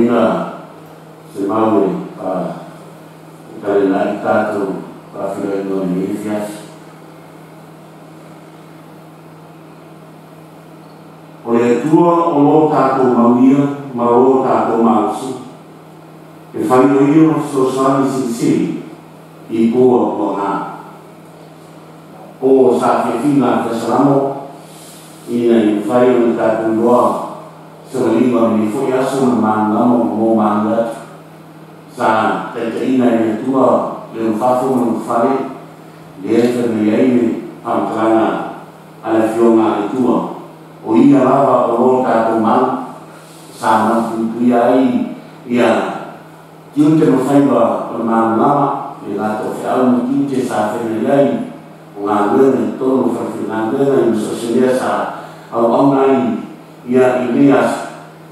inga se maue kare nai tātou whiwhai no ni whias. O le tua o lo tātou mauia, ma o tātou mausu. E whaio io so sani sinceri i kua o ngā. O sa whiwhina te saramo, ina i whaio ni tātou loa, sa lima ni fwoi aso na māngamo mō māngat, sa te ina i tua le mwhafo na mwhare, le eka na iaime pamplana ana whionga i tua. O ia lava o lo tātou mau, sa mawhutui ai, ia tiunte no whaiwa o māna lama, e lato whiau no tiunte sa whenei ai, o ngā luena i tono whawhi ngā luena i msosilea sa au nai, ia i leas,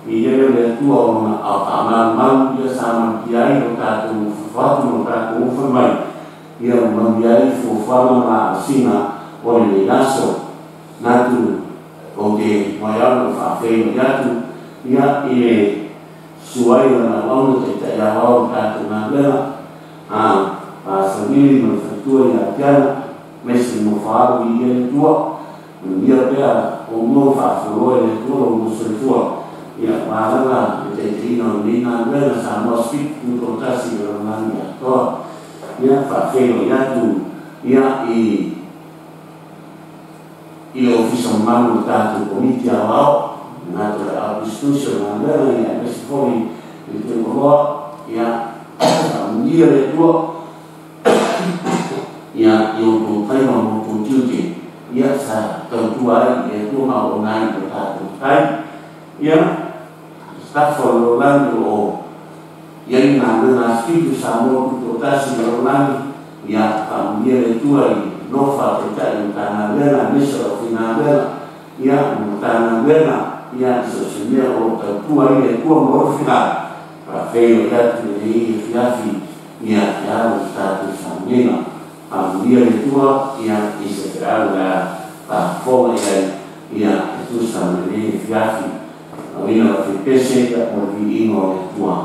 i ere le tua o ngā au tāmāna mau, ia sa mawhi ai o tātou whawhatu o tātou whamai, ia mawhi ai whawhana ngā asina o le naso, nātu o te waiau o whawheno iatu, ia i le suai o na wano te te iawao tātou ngā lera, a samiri no whaitua i a tiana, mesi mo whaaru i ere tua, ia pia o mō whawhoroe le tua o mōsoi tua, ia wāranga i te ino ni ngā lera sa mō spik kuto tasi o ngāni a toa, ia whawheno iatu, ia i le ofisa mamu tātou komiti a wao, ngā tō le Augustusio ngā lera i a mesi fōi i te koroa, ia mungia le tua, ia i o tō taima mō tō tiuti, ia sa tautua ai i e tō o ngai o tātou tai, ia stafo lo landu o iai ngā lera skitu sa mō tō tasi o landu, ia mungia le tua i nofa te tai o tāna lera, misa o whina lera, ia o tāna lera, ia so se mea o tautua i e tua morowhina, pa wheo iatu e i whiafi, ia te aru tātou whangenga, a muria le tua, ia i se te aru a pa whonga ia e tusa me le i whiafi, a wina o te pese, ia o vi ingo le tua.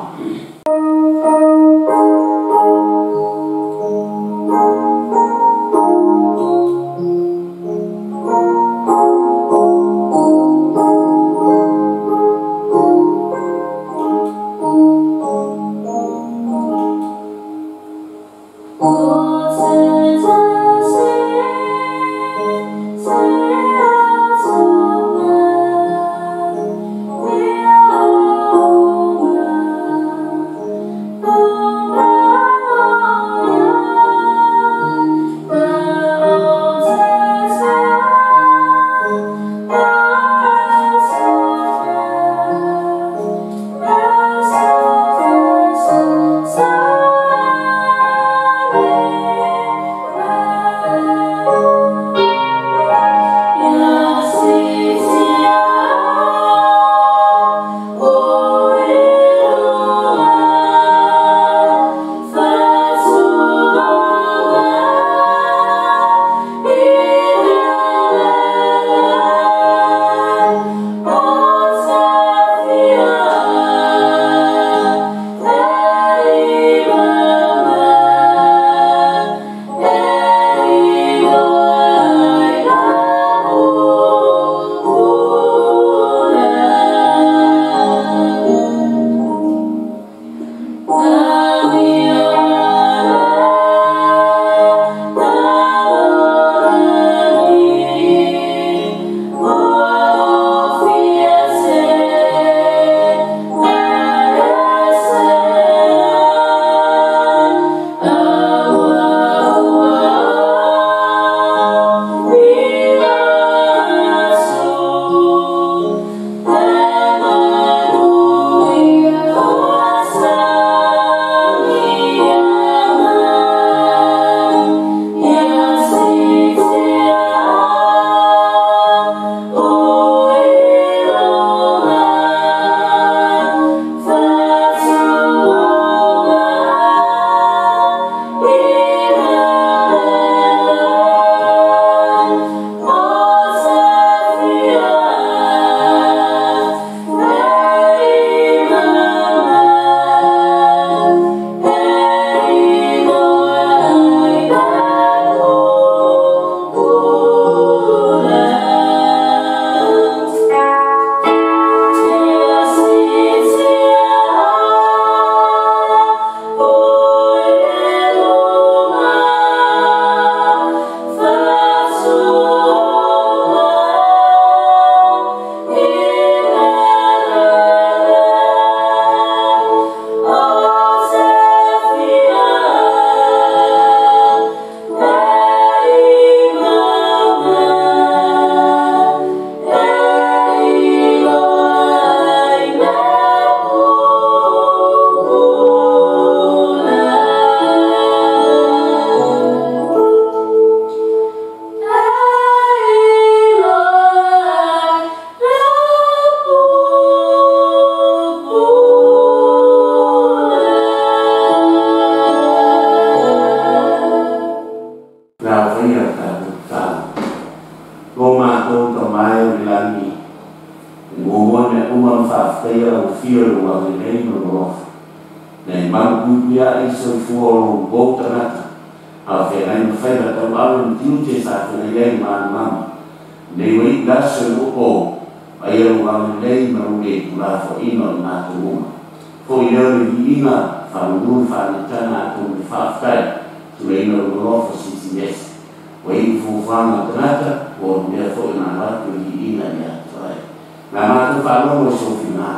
mātou ka mai o lani. Ngomua me uma whawhia o whia o a rei no rofa. Nei marupuia i soifua o lo boutanata. A whenai ma whaira tau awe ni tiute sa whenai ei manu mama. Nei wei laso o o ai au a rei ma o e kula fo ino i mātou uma. Fo i leo ni ina whanungun whanitana atu me whawhai. Tu e ino o rofa CCS. Wei fuwanga tanata o mea fo ina ratu i ina ni atu ai. Nā mātou whālongo e sofi nā.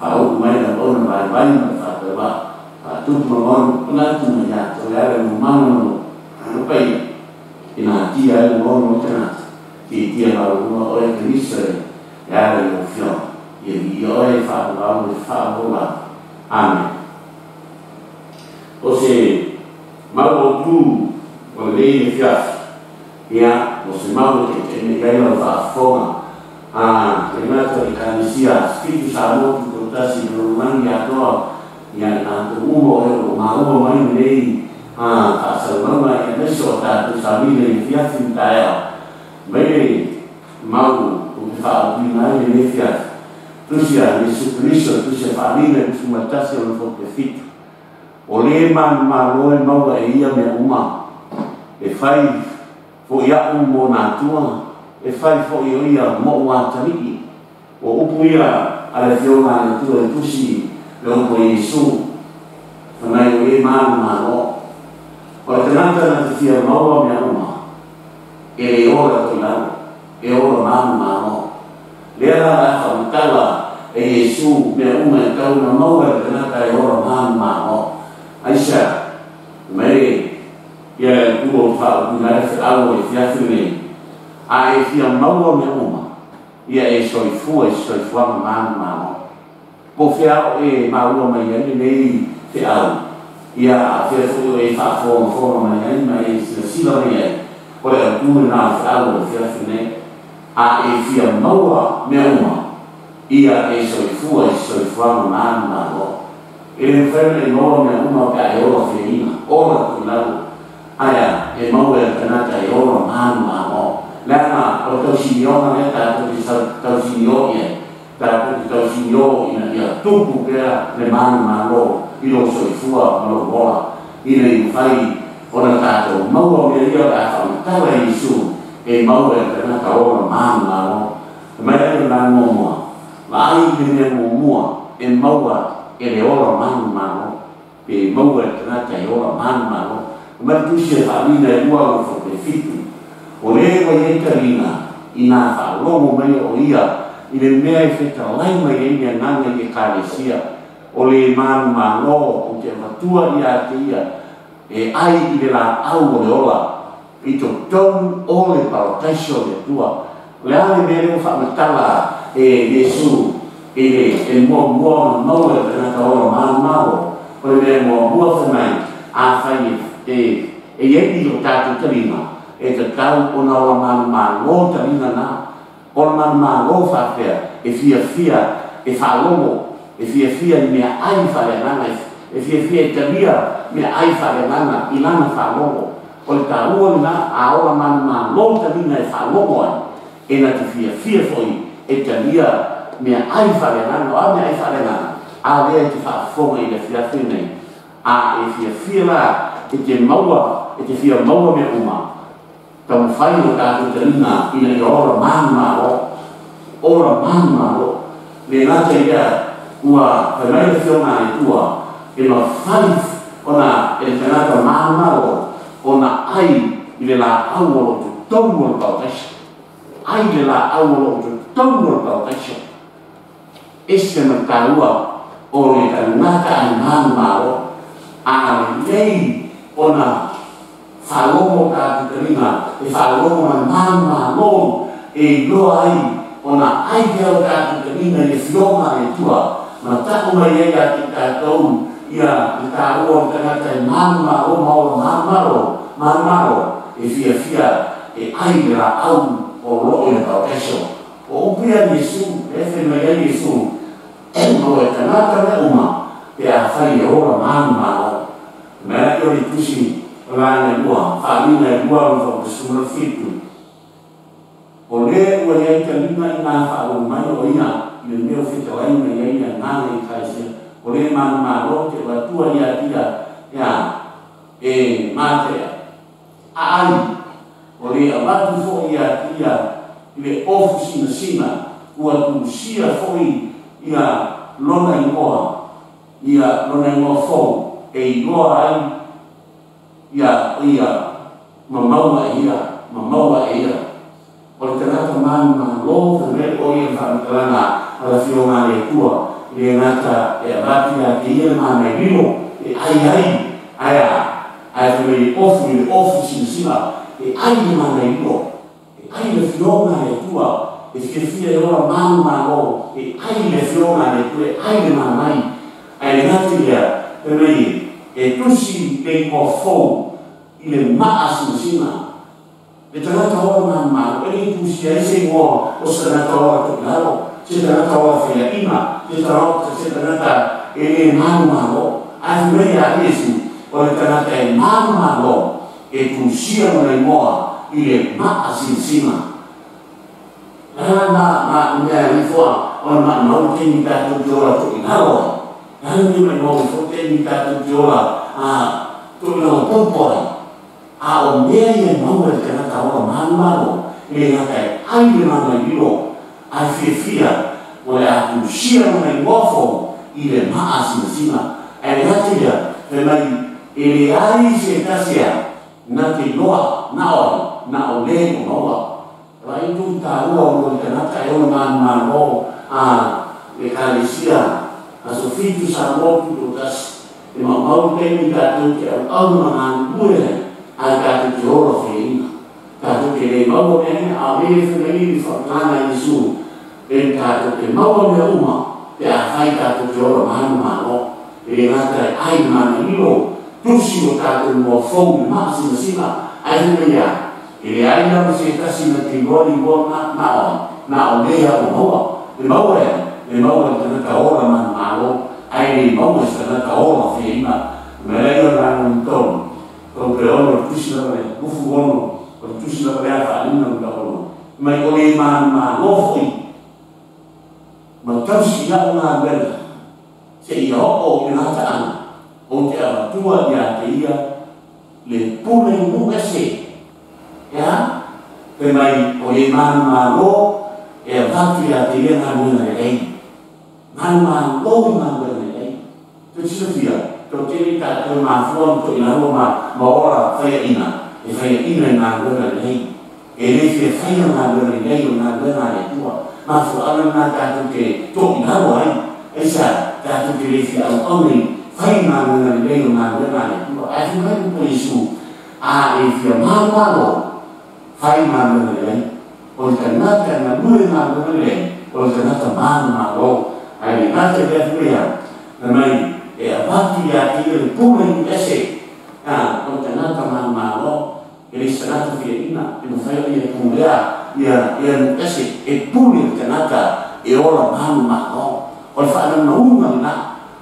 Whāoku mai na ona mai mai na whātawa. Whātupu ma mono panatu na iato. E ara no mano no pai. I nā tia e mono o tanata. Ki tia marunga o e Kristo e ara i o whio. I o e whātawau e whāhola. Amen. O se mau o tū o le e whiafi. Ia, o se mau te me gaila o whaafonga. Le mata i kanisia, Spiritu Santo tu kotasi no mangi atoa ia na tu umo e o mauma mai nei ka salama e meso ta tu sabile i fiafi taia mai mau o fa di mai nei fiafi tu sia ni Cristo tu sia família tu matasi o fo perfeito o le man malo e mau e ia me uma e fai fo ia umo na tua e fai fo ia mo wa tari o upu ia ala fiona na tu e tusi le o Yesu fanai o e manu mano o te nanta na te fia maua mea uma e le ora to lau e ora manu mano le ara la whamutala e Yesu mea uma e kau na maua e te nanta e ora manu mano aisha mei ia e kuo whao kuna e whiau e fiafune a e fia maua mea uma ia e soifua manu mano po fiao e maua mai ani nei fiao ia a fiafua e whaafonga mai ani mai e sila mai o le atūre nā fiao e fiafune a e fia maua mea uma ia e soifua manu mano e le whaina e noa mea uma ka e ora whiaina ora kulau aia e maua e kanata e ora manu mano lana o tau sinionga ne tau sinionga tapi tau sinio ina ia tupu kea le manu malo i lo soifua malo bola ina i whai ona tātou maua mea ia a whamutala Yesu e maua e tana ka ora manu malo mai e la ngomua la ai i mea ngomua e maua e le ora manu malo pe maua e tana ka ora manu malo mai tusi e whamina e ua o whapefitu o le wa i karina i nā whalomo mai o ia i le mea e wheta lai mai e mea nanga i e kāresia o le manu malo o te matua i a te ia e ai i le la au o le ola i to tonu o le parotaisio le tua le ale mea leo whamatala e Yesu e mua maua e tena ka ora manu malo o le mea mua whanai a whai e eni o tātou karina e te tau o na ora manu malo tarina na ora manu malo whawhea e fia e whalomo e fia i mea ai wharenanga e fia e taria mea ai wharenanga i lana whalomo o le tāua na a ora manu malo tarina e whalomo ai e na te fia foi e taria mea ai wharenanga a mea ai wharenanga a lea te whaafonga i le fia nei a e fia la e te maua e te fia maua mea uma tau whai o tātou tarina ina i ora manu malo le ngata ia ua whanai le whionga e tua e ma whai ona e te ngata manu malo ona ai i le la au o tu tongu o pautaisha ai le la au o tu tongu o pautaisha ese na tāua o le ngata ai manu malo a lei ona whalomo ka tukarina e whalomo na malo e loa ai ona ai keo ka tukarina e whionga e tua ma taku mai e a te tātou ia te tāua o tangata e malo malo e fia e ai le la au o loo e paukeso o upia Yesu e whenua e Yesu e mo e tangata me uma e a whai e ora malo mea i ori tusi Lana ua, whamina ua o whakasura whitu. O le ua iai ka lima i ngā whaaro mai o ia i le meo whitawai na iai na ngāne i kaisia. O le manu mālo te watua ia tia ia e mātea. A ai, o le awatu fo ia tia i le ofu sina sina ua tu sia fo ia lona i ngoa. Ia lona i ngoa fo e i ngoa ai ia mamaua e ia. O le tanata manu mālo ka me o ia whamakalanga ala whio ngā le tua i le ngata e abati a te ia mā mai rino e ai whamei ofu i le ofu sina e ai le mā mai rino e ai le whio ngā le tua e whiawhia e ora manu mālo e ai le whio ngā le tua e ai le mā mai ai le ngati ia whamei e tusi le ngō fōu i le maa sina le tanata ora manu e tusi ai se ngō o se tanata ora tu laro se tanata ora whea ima se tanata e le manu malo a whea a Yesu o le tanata e manu malo e tusia mo le moa i le maa sina ma mea rifua o le maa mau teni tātou te ora tu laro ni mai mau rifua teni tātou te ora tu laro pompoi a o mea ia mau e tanata ora manu malo e ngata e ai le mana ilo a whiawhia o le atu sia mo le ngofo i le maa sina e le hati ia e mai e le ai se tasia na te loa na o le o noa rai tu ta ua o le tanata e o manu malo le kalesia a so fitu sa motu o tas e mau teni tātou te au mana mure a tātou te oro whiina tātou te le mau mene a mele whenei i whakana Yesu e tātou te mau mea uma te a whai tātou te oro manu malo e le ngata e ai mana ilo tusi o tātou mua fōu i maa sina ai whenei e le ai nau se tasi na te ngori na o lea o moa e mau e tanaka ora manu malo ai le mau e tanaka ora whiina me rei o nāna mtonu o pre ono tusi na le ufu ono o tusi na le a whaina o ono mai o le manu foi ma tausi ia o ngā mera se ia o i ngata ana o te awatua ia te ia le pule mu ese ya pe mai o le manu e avatu ia te ia ngā mera e rei manu i ngā mera e rei te tisofia to te ka te mafua to ina ma ora whaia ina e whaia ina i ngā mera e rei e le whaia ngā mera e rei o ngā mera e tua mafu ala na tātou te tōki naro ai e sa tātou te lefi au auni whai ngā ngā leo ngā ngā ai tu hai po Yesu a e whia māmaro whai ngā ngā leo o te nata ngā nui ngā ngā leo o te nata māmaro ai le nata lea whia na mai e apati a te le pūre i ese o te nata māmaro e le sanata whia ina e mo whai i e pūrea ia ese e puli tanaka e ora manu mako o le whaana naunga na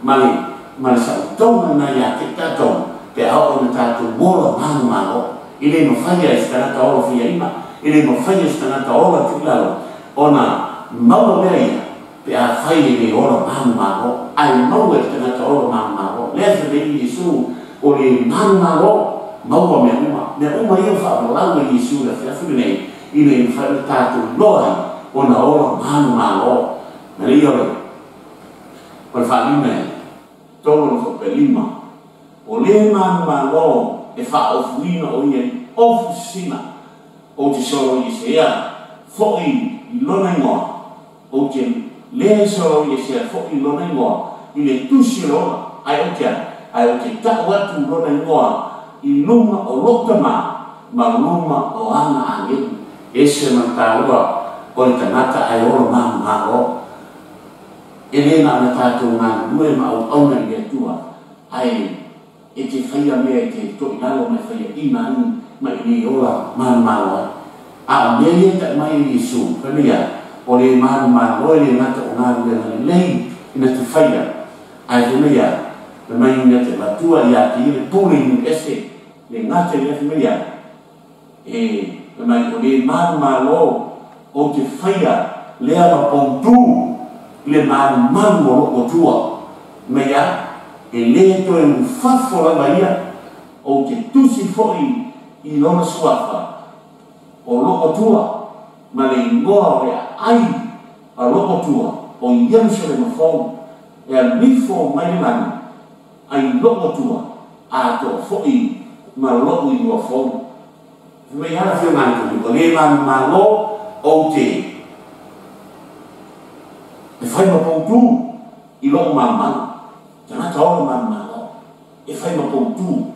mali sa utonga na ia te tatou te au na tatou mora manu mako i le no whaia e tanaka ora whia ima i le no whaia e tanaka ora tulalo ona maua mea ia pe a whaia le ora manu mako ai maua e tanaka ora manu mako lea te le Yesu o le manu mako maua mea uma ia whaapalaua Yesu la whiawhiri nei i le whaia tātou loi o na ora manu malo. Na li ore, o le whaia me, tōru o pe lima, o le manu malo e wha ofuina o ia ofu sina o te soro i se ea, fo'i i lona ingoa, o te le soro i se ea fo'i i lona ingoa, i le tusi roa, ai o te tau atu lona ingoa, i luma o lotama, ma luma o ana angelu. Ese mataua o le tanata ai ora manu maro e le na tātou ngā nue ma au auna i atua ai e te whaia mea te toinalo mai whaia ina mai ni ora manu maro a mea ta mai Yesu pamea o le manu maro le ngata o ngā nue lei ina te whaia ai pamea le mai ina te matua i ati i le pūri ni ese le ngata i le pamea e mai o le manu malo o te whaia lea ma poutu le man o loko tua. Mea, e le to e mwhafo lama ia o te tusi foi i lona suafa o loko tua ma le ingoa o le ai a loko tua o Yerusalem fau e a mifo mai lani ai loko tua a to foi ma loko i lua fau. Mea hana whio ngani ko le man malo o te e whai ma poutu i loko mamanu. Tana taolo mamanu e whai ma poutu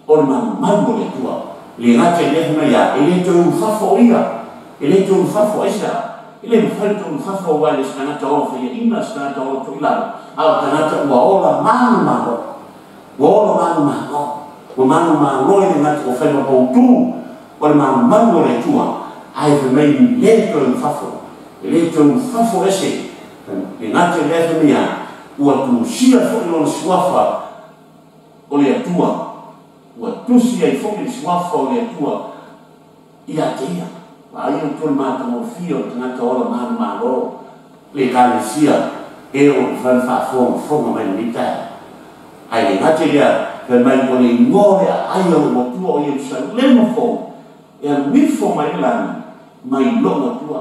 o le mamanu le tua. Le ngate le huna ia, e le tau whafo ia, e le tau whafo isa, e le mwhai tau whafo wai le skanata o whaia ina skanata o tuilaro, au kanata ua ola manu mano, ua ola manu mano, ua manu mano e le ngate o whai ma poutu o le mamanu le tua, ai whamei le tau whafo, e le tau whafo ese, le ngate le huna ia, ua tu sia fo ilo suafa o le atua, ua tusi ai foki suafa o le atua ia teia. Wa ai o tolu mata mo fio tangata ola manu malo le kalesia e o fan fa fonga mai nita. Ai le ngate lia pe mai o le ngore ai o mo tua o Yerusalem fo e a mifo mai lani mai longa tua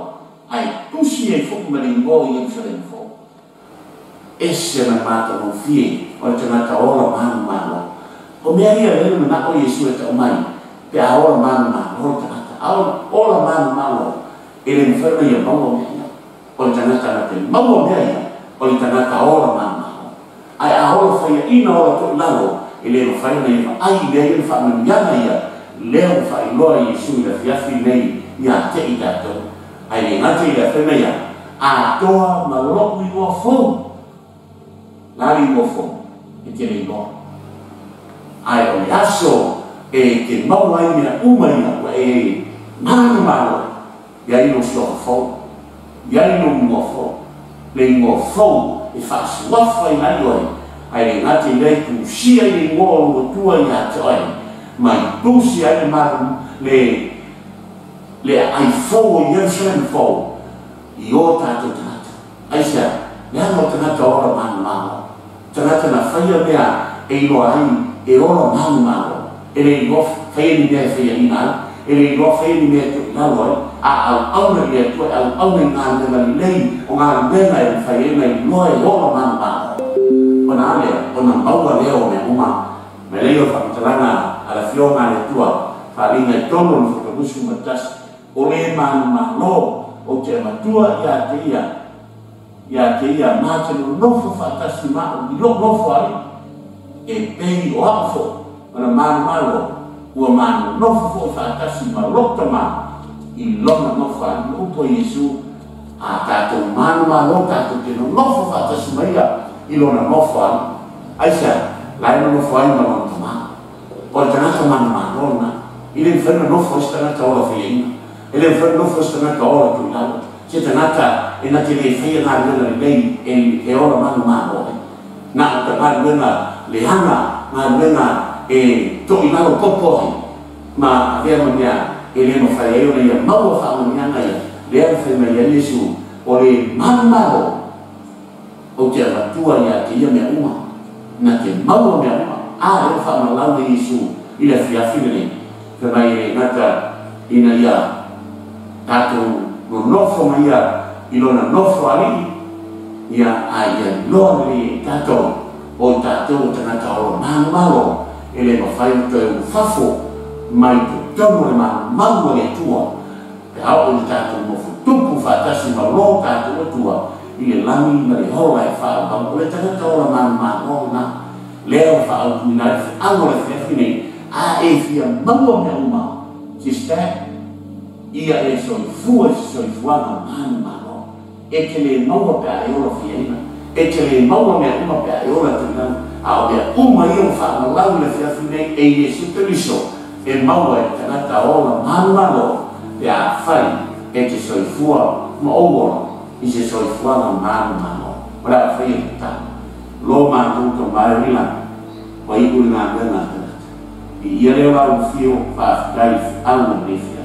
ai tusi ai foki mai ngore o Yerusalem fo. Ese mai mata mo fie o tangata ola manu malo. O mea ia lele mana o Yesu e tau mai, pe a ola manu malo, ola manu malo, e le mwhara ia maua mea ia, o le tangata na te maua mea ia, o le tangata ola manu malo. Ai a ola whaia ina ola to lalo, e le mwhara ia, ai lea ia wha maniana ia, leo wha iloa Yesu i la fiafi nei, ia te i tatou. Ai le ngate i la whena ia, a toa maloku i mua fau, nari i mua fau, e te le iloa. Ai o le aso e te maua i mea umaina wa e mana malo ia ino soka fau ia ino mua fau le ingoa fau e whaasuafa i nai oi ai le ngati le tu sia i le ngoa ua tua i ate oi mai tusi ai le maru le ai fau o Yerusalem fau i o tato tanata ai sia le ano tanata ora mana malo tanata na whaia mea e ino ai e ola manu malo, e le ino whaia ni mea whaia ina, e le ino whaia ni mea tu laloi, a au auna lea tu, au auna ngā ngā lei, o ngā mena e whaia ina i loa e ola manu malo. O nā lea, o nā maua leo mea uma, me leo whakatalanga a la whionga le tua, whalinga i tono ni whakabusu matas, o le manu malo, o te matua ia te ia māte no nofo whakatasi mao, i lo nofo ai, e pei o apofo mana manu malo ua manu nofo fo whaatasi ma lokta ma i lona nofo ani upo Yesu a tātou manu malo tātou te no nofo whaatasi ma ia i lona nofo ani aisa lai no nofo ani ma lona ma o tanata manu malo na i le mwhena nofo is tanata ola whiaina i le mwhena nofo is tanata ola tuilalo se tanata e na te le whia ngā luna lei e ola manu malo na ta ngā luna le hanga ngā luenga e to i malo popohi ma avea mea e le mawhai eo na ia maua whaamanianga ia le awhai mai a Yesu o le mamaro o te avatua ia te ia mea uma na te maua mea uma a eo whaamalau de Yesu i le whiawhine ka mai e ngata ina ia tātou no nofo mai ia i lona nofo ali ia a ia loa le tātou o tātou tangata o mamalo e le mawhai o te whafo mai tu tomo le mamalo e tua pe hao o le tātou mo futupu whaatasi ma lo tātou o tua i le lami ma le hoa e whaabang o le tangata o le mamalo na leo whaau kuminai ango le whiawhine a e fia maua mea uma sista ia e soifua soifuanga mamalo e ke le maua pe a e ola whiaina e te le maua mea uma pe a e ola tangana a o mea uma i o whaamalau le whiawhine e Yesu Keriso e maua e tangata ola mamalo pe a whai e te soifua ma oula i se soifua na mamalo mara whai e ta lo mātou to maerila wa i uri ngā mena i ia leo au fio whaafikai ana le whiawhi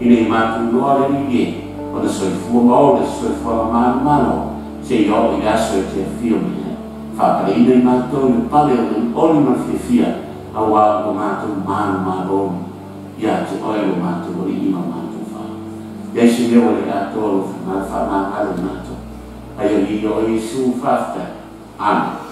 i nei mātou noa le ni e o le soifua ma o le soifua malo se i o i aso e te fio me whakaina i mātou le pale o le oli ma whiawhia a wā o mātou malo ia te oe o mātou o li ima mātou wha. Ia si leo le ato o wha māngale mātou. Ai o i o Iesu whafta. Amen.